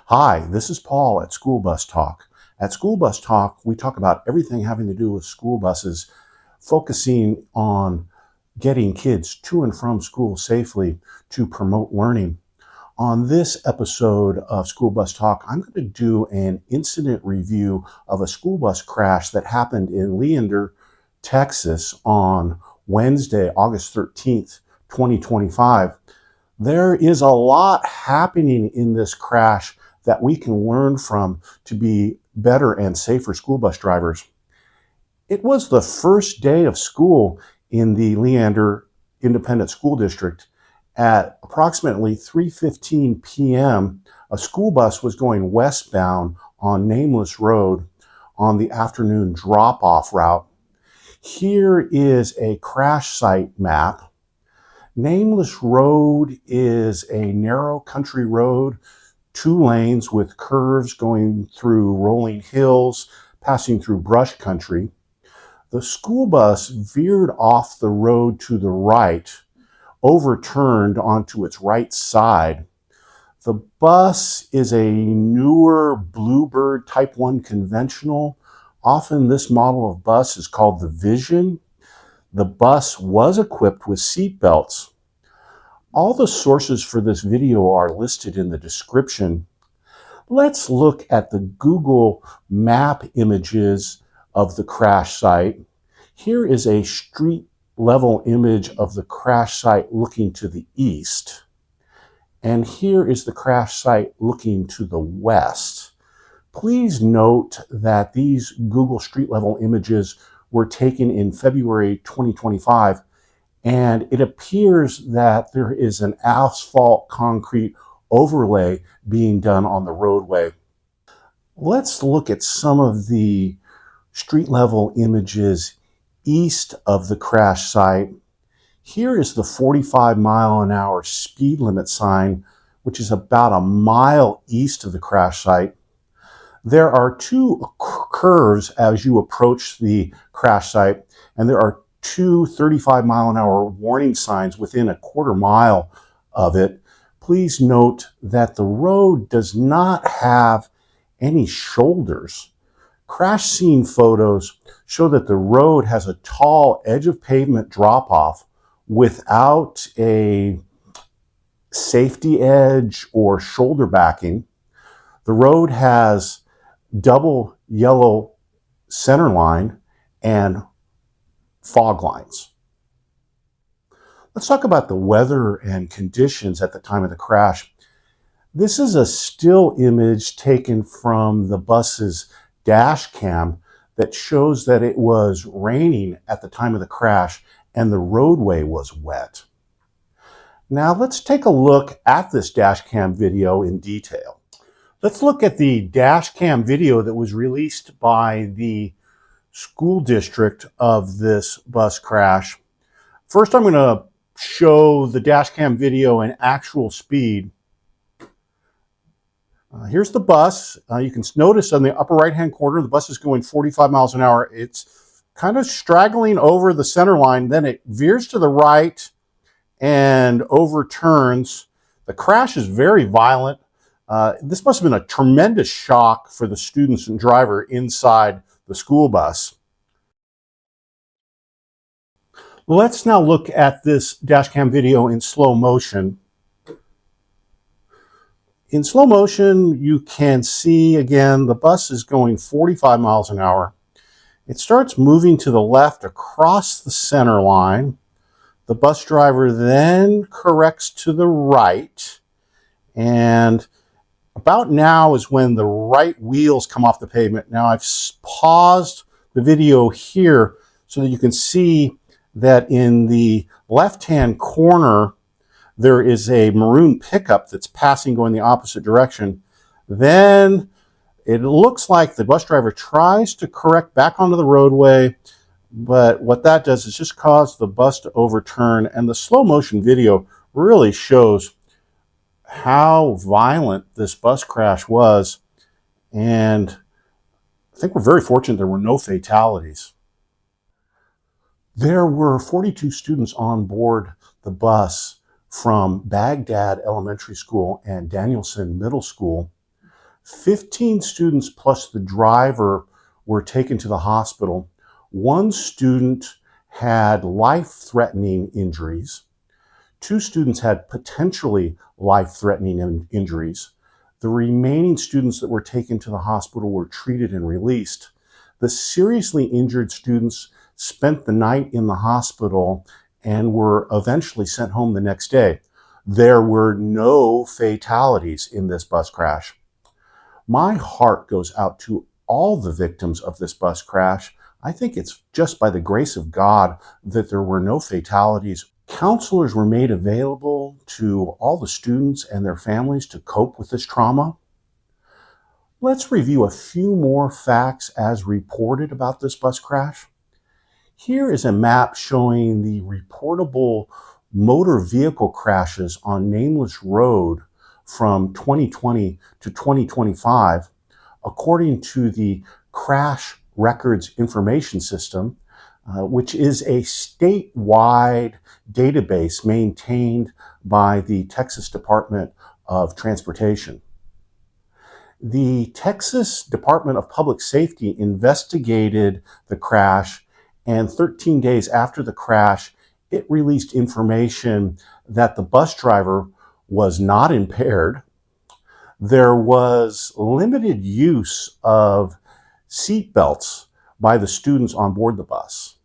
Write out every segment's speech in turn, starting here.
Hi, this is Paul at School Bus Talk. At School Bus Talk, we talk about everything having to do with school buses, focusing on getting kids to and from school safely to promote learning. On this episode of School Bus Talk, I'm going to do an incident review of a school bus crash that happened in Leander, Texas on Wednesday, August 13th, 2025. There is a lot happening in this crash that we can learn from to be better and safer school bus drivers. It was the first day of school in the Leander Independent School District. At approximately 3:15 p.m., a school bus was going westbound on Nameless Road on the afternoon drop-off route. Here is a crash site map. Nameless Road is a narrow country road, 2 lanes with curves going through rolling hills, passing through brush country. The school bus veered off the road to the right, overturned onto its right side. The bus is a newer Bluebird Type 1 conventional. Often this model of bus is called the Vision. The bus was equipped with seatbelts. All the sources for this video are listed in the description. Let's look at the Google map images of the crash site. Here is a street level image of the crash site looking to the east. And here is the crash site looking to the west. Please note that these Google street level images were taken in February 2025, and it appears that there is an asphalt concrete overlay being done on the roadway. Let's look at some of the street level images east of the crash site. Here is the 45-mile-an-hour speed limit sign, which is about a mile east of the crash site. There are 2 curves as you approach the crash site, and there are 2 35-mile-an-hour warning signs within a quarter mile of it. Please note that the road does not have any shoulders. Crash scene photos show that the road has a tall edge of pavement drop-off without a safety edge or shoulder backing. The road has double yellow center line and fog lines. Let's talk about the weather and conditions at the time of the crash. This is a still image taken from the bus's dash cam that shows that it was raining at the time of the crash and the roadway was wet. Now let's take a look at this dash cam video in detail. Let's look at the dash cam video that was released by the school district of this bus crash. First, I'm going to show the dash cam video in actual speed. Here's the bus. You can notice on the upper right-hand corner, the bus is going 45 miles an hour. It's kind of straggling over the center line. Then it veers to the right and overturns. The crash is very violent. This must have been a tremendous shock for the students and driver inside the school bus. Let's now look at this dash cam video in slow motion. In slow motion, you can see again the bus is going 45 miles an hour. It starts moving to the left across the center line. The bus driver then corrects to the right, and about now is when the right wheels come off the pavement. Now I've paused the video here so that you can see that in the left-hand corner, there is a maroon pickup that's passing going the opposite direction. Then it looks like the bus driver tries to correct back onto the roadway, but what that does is just cause the bus to overturn, and the slow motion video really shows how violent this bus crash was, and I think we're very fortunate there were no fatalities. There were 42 students on board the bus from Bagdad Elementary School and Danielson Middle School. 15 students plus the driver were taken to the hospital. One student had life-threatening injuries. 2 students had potentially life-threatening injuries. The remaining students that were taken to the hospital were treated and released. The seriously injured students spent the night in the hospital and were eventually sent home the next day. There were no fatalities in this bus crash. My heart goes out to all the victims of this bus crash. I think it's just by the grace of God that there were no fatalities. Counselors were made available to all the students and their families to cope with this trauma. Let's review a few more facts as reported about this bus crash. Here is a map showing the reportable motor vehicle crashes on Nameless Road from 2020 to 2025. According to the Crash Records Information System, which is a statewide database maintained by the Texas Department of Transportation. The Texas Department of Public Safety investigated the crash, and 13 days after the crash, it released information that the bus driver was not impaired. There was limited use of seatbelts by the students on board the bus.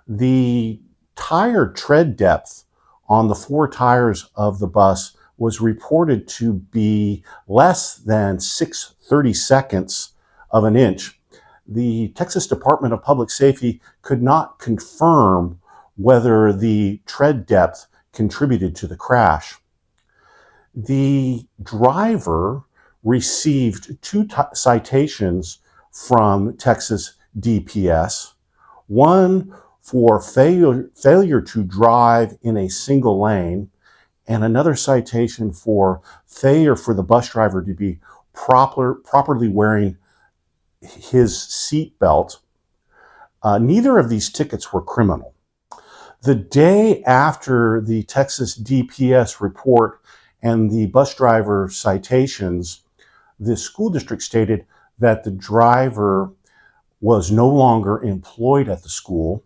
The tire tread depth on the 4 tires of the bus was reported to be less than 6/32 of an inch. The Texas Department of Public Safety could not confirm whether the tread depth contributed to the crash. The driver received 2 citations from Texas DPS, one for failure to drive in a single lane, and another citation for failure for the bus driver to be properly wearing his seat belt. Neither of these tickets were criminal. The day after the Texas DPS report and the bus driver citations, the school district stated that the driver was no longer employed at the school.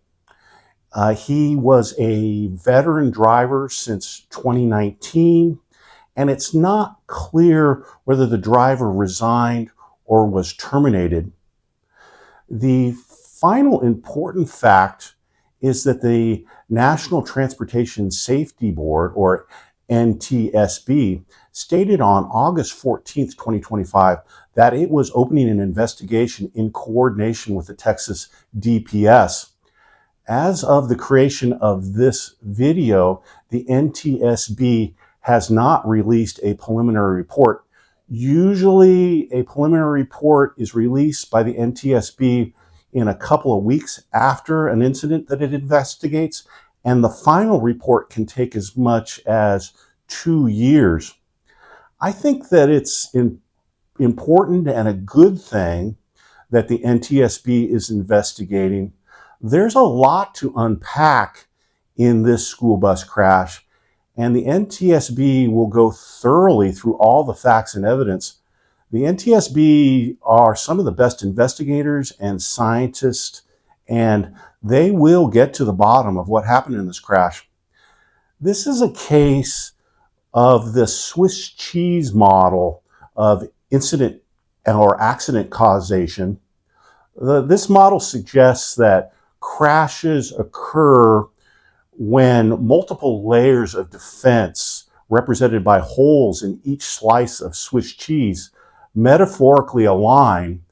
He was a veteran driver since 2019, and it's not clear whether the driver resigned or was terminated. The final important fact is that the National Transportation Safety Board, or NTSB, stated on August 14th, 2025, that it was opening an investigation in coordination with the Texas DPS. As of the creation of this video, the NTSB has not released a preliminary report. Usually, a preliminary report is released by the NTSB in a couple of weeks after an incident that it investigates, and the final report can take as much as 2 years. I think that it's important and a good thing that the NTSB is investigating. There's a lot to unpack in this school bus crash, and the NTSB will go thoroughly through all the facts and evidence. The NTSB are some of the best investigators and scientists, and they will get to the bottom of what happened in this crash. This is a case of the Swiss cheese model of incident or accident causation. This model suggests that crashes occur when multiple layers of defense, represented by holes in each slice of Swiss cheese, metaphorically align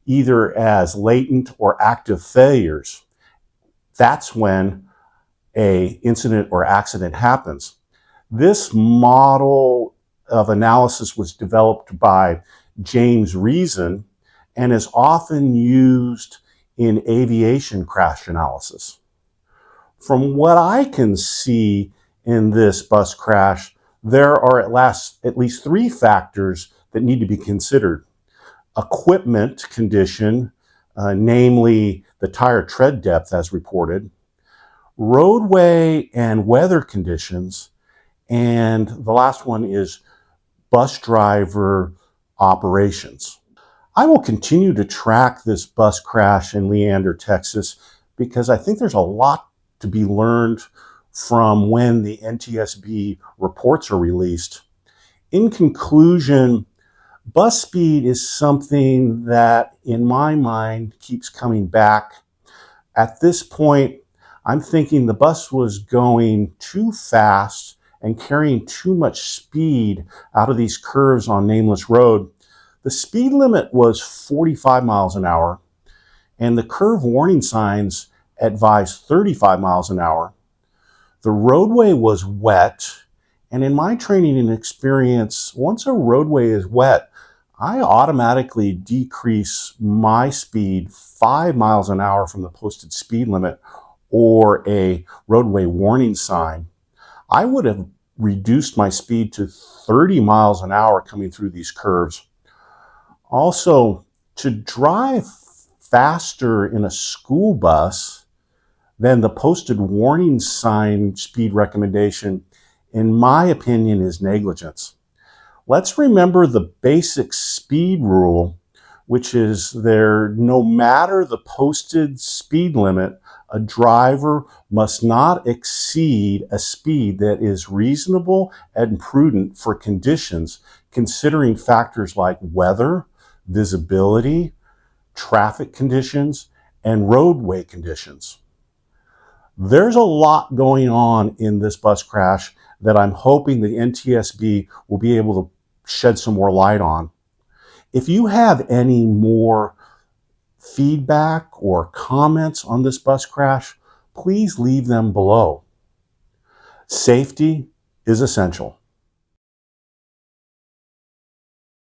either as latent or active failures. That's when an incident or accident happens. This model of analysis was developed by James Reason and is often used in aviation crash analysis. From what I can see in this bus crash, there are at least 3 factors that need to be considered. Equipment condition, namely the tire tread depth as reported, roadway and weather conditions, and the last one is bus driver operations. I will continue to track this bus crash in Leander, Texas, because I think there's a lot to be learned from when the NTSB reports are released. In conclusion, bus speed is something that, in my mind, keeps coming back. At this point, I'm thinking the bus was going too fast and carrying too much speed out of these curves on Nameless Road. The speed limit was 45 miles an hour, and the curve warning signs advised 35 miles an hour. The roadway was wet, and in my training and experience, once a roadway is wet, I automatically decrease my speed 5 miles an hour from the posted speed limit or a roadway warning sign. I would have reduced my speed to 30 miles an hour coming through these curves. Also, to drive faster in a school bus than the posted warning sign speed recommendation, in my opinion, is negligence. Let's remember the basic speed rule, which is no matter the posted speed limit, a driver must not exceed a speed that is reasonable and prudent for conditions, considering factors like weather, visibility, traffic conditions, and roadway conditions. There's a lot going on in this bus crash that I'm hoping the NTSB will be able to shed some more light on. If you have any more feedback or comments on this bus crash, please leave them below. Safety is essential.